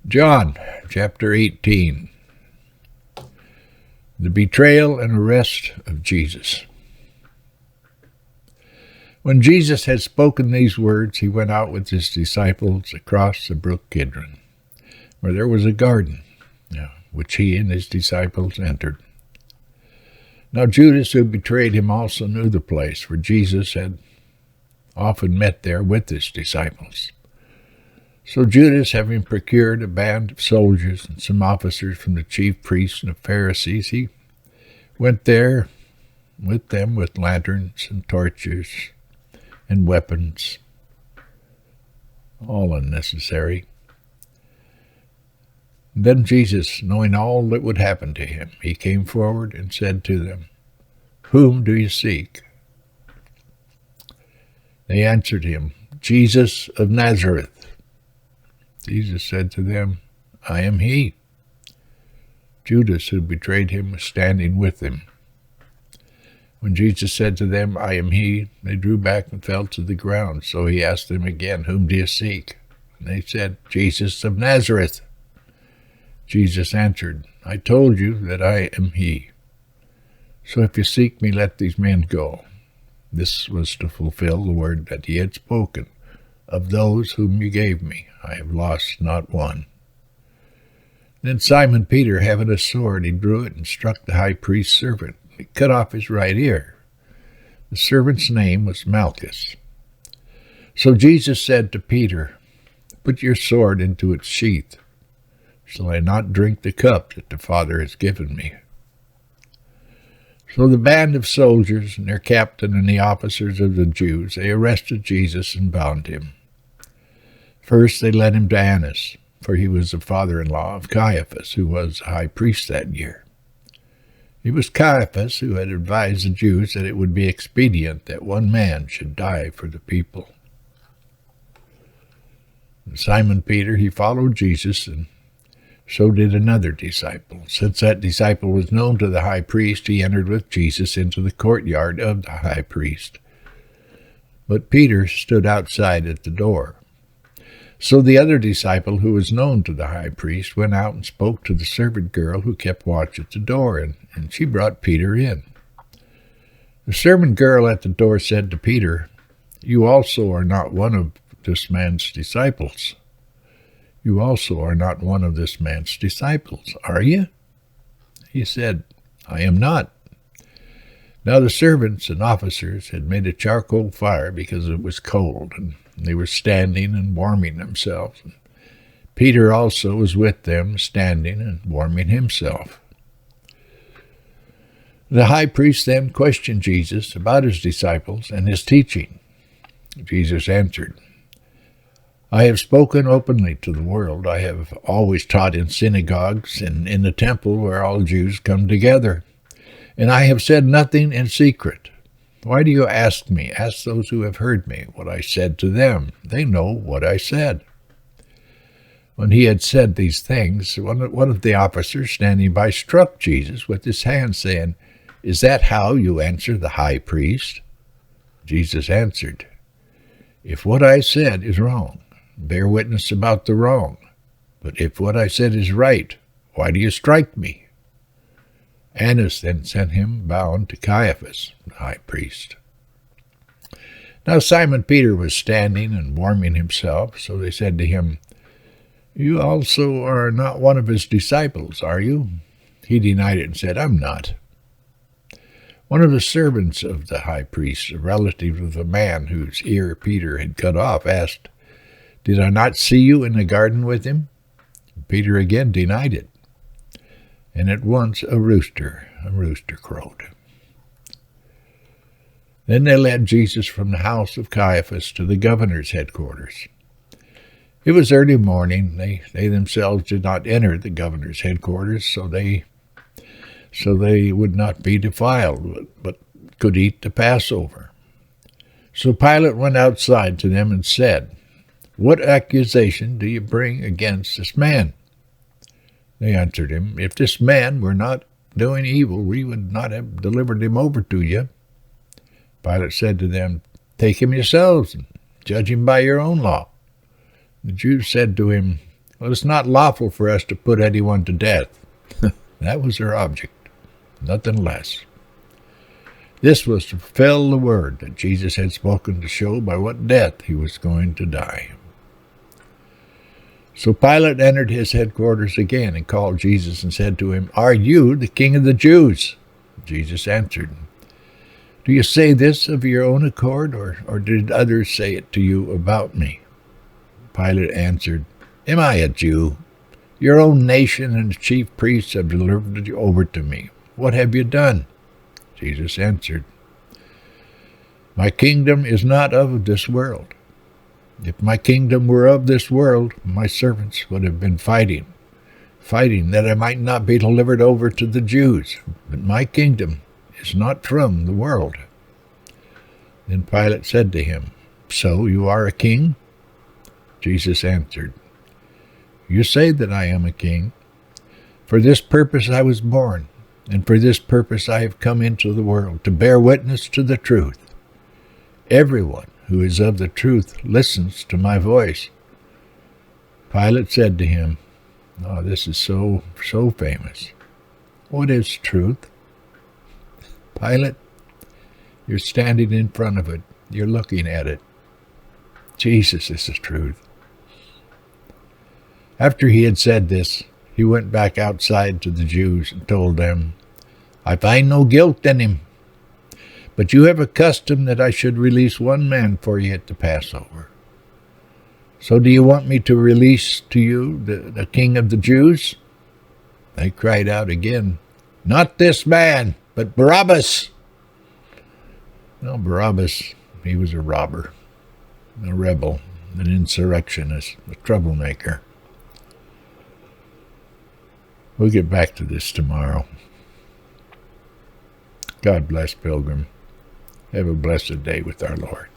John chapter 18. The betrayal and arrest of Jesus. When Jesus had spoken these words, he went out with his disciples across the brook Kidron, where there was a garden, which he and his disciples entered. Now Judas, who betrayed him, also knew the place, for Jesus had often met there with his disciples. So Judas, having procured a band of soldiers and some officers from the chief priests and the Pharisees, he went there with them with lanterns and torches and weapons, all unnecessary. Then Jesus, knowing all that would happen to him, he came forward and said to them, "Whom do you seek?" They answered him, "Jesus of Nazareth." Jesus said to them, "I am he." Judas, who betrayed him, was standing with him. When Jesus said to them, "I am he," they drew back and fell to the ground. So he asked them again, "Whom do you seek?" And they said, "Jesus of Nazareth." Jesus answered, "I told you that I am he. So if you seek me, let these men go." This was to fulfill the word that he had spoken. "Of those whom you gave me, I have lost not one." Then Simon Peter, having a sword, he drew it and struck the high priest's servant. He cut off his right ear. The servant's name was Malchus. So Jesus said to Peter, "Put your sword into its sheath. Shall I not drink the cup that the Father has given me?" So the band of soldiers and their captain and the officers of the Jews, they arrested Jesus and bound him. First they led him to Annas, for he was the father-in-law of Caiaphas, who was high priest that year. It was Caiaphas who had advised the Jews that it would be expedient that one man should die for the people. And Simon Peter, he followed Jesus, and so did another disciple. Since that disciple was known to the high priest, he entered with Jesus into the courtyard of the high priest. But Peter stood outside at the door. So the other disciple, who was known to the high priest, went out and spoke to the servant girl who kept watch at the door, and she brought Peter in. The servant girl at the door said to Peter, "You also are not one of this man's disciples. You also are not one of this man's disciples, are you?" He said, "I am not." Now the servants and officers had made a charcoal fire because it was cold, and they were standing and warming themselves. Peter also was with them, standing and warming himself. The high priest then questioned Jesus about his disciples and his teaching. Jesus answered, "I have spoken openly to the world. I have always taught in synagogues and in the temple where all Jews come together. And I have said nothing in secret. Why do you ask me? Ask those who have heard me what I said to them. They know what I said." When he had said these things, one of the officers standing by struck Jesus with his hand, saying, "Is that how you answer the high priest?" Jesus answered, "If what I said is wrong, bear witness about the wrong. But if what I said is right, why do you strike me?" Annas then sent him bound to Caiaphas, the high priest. Now Simon Peter was standing and warming himself, so they said to him, "You also are not one of his disciples, are you?" He denied it and said, "I'm not." One of the servants of the high priest, a relative of the man whose ear Peter had cut off, asked, "Did I not see you in the garden with him?" Peter again denied it. And at once a rooster crowed. Then they led Jesus from the house of Caiaphas to the governor's headquarters. It was early morning. They themselves did not enter the governor's headquarters, so they would not be defiled, but could eat the Passover. So Pilate went outside to them and said, "What accusation do you bring against this man?" They answered him, "If this man were not doing evil, we would not have delivered him over to you." Pilate said to them, "Take him yourselves and judge him by your own law." The Jews said to him, Well, it's not lawful for us to put anyone to death. That was their object, nothing less. This was to fulfill the word that Jesus had spoken to show by what death he was going to die. So Pilate entered his headquarters again and called Jesus and said to him, "Are you the king of the Jews?" Jesus answered, "Do you say this of your own accord, or did others say it to you about me?" Pilate answered, "Am I a Jew? Your own nation and the chief priests have delivered you over to me. What have you done?" Jesus answered, "My kingdom is not of this world. If my kingdom were of this world, my servants would have been fighting that I might not be delivered over to the Jews. But my kingdom is not from the world." Then Pilate said to him, "So you are a king?" Jesus answered, "You say that I am a king. For this purpose I was born, and for this purpose I have come into the world, to bear witness to the truth. Everyone who is of the truth listens to my voice." Pilate said to him, "Oh, this is so famous. What is truth?" "Pilate, you're standing in front of it. You're looking at it. Jesus is the truth." After he had said this, he went back outside to the Jews and told them, "I find no guilt in him. But you have a custom that I should release one man for you at the Passover. So do you want me to release to you the king of the Jews?" They cried out again, "Not this man, but Barabbas." Well, Barabbas, he was a robber, a rebel, an insurrectionist, a troublemaker. We'll get back to this tomorrow. God bless, Pilgrim. Have a blessed day with our Lord.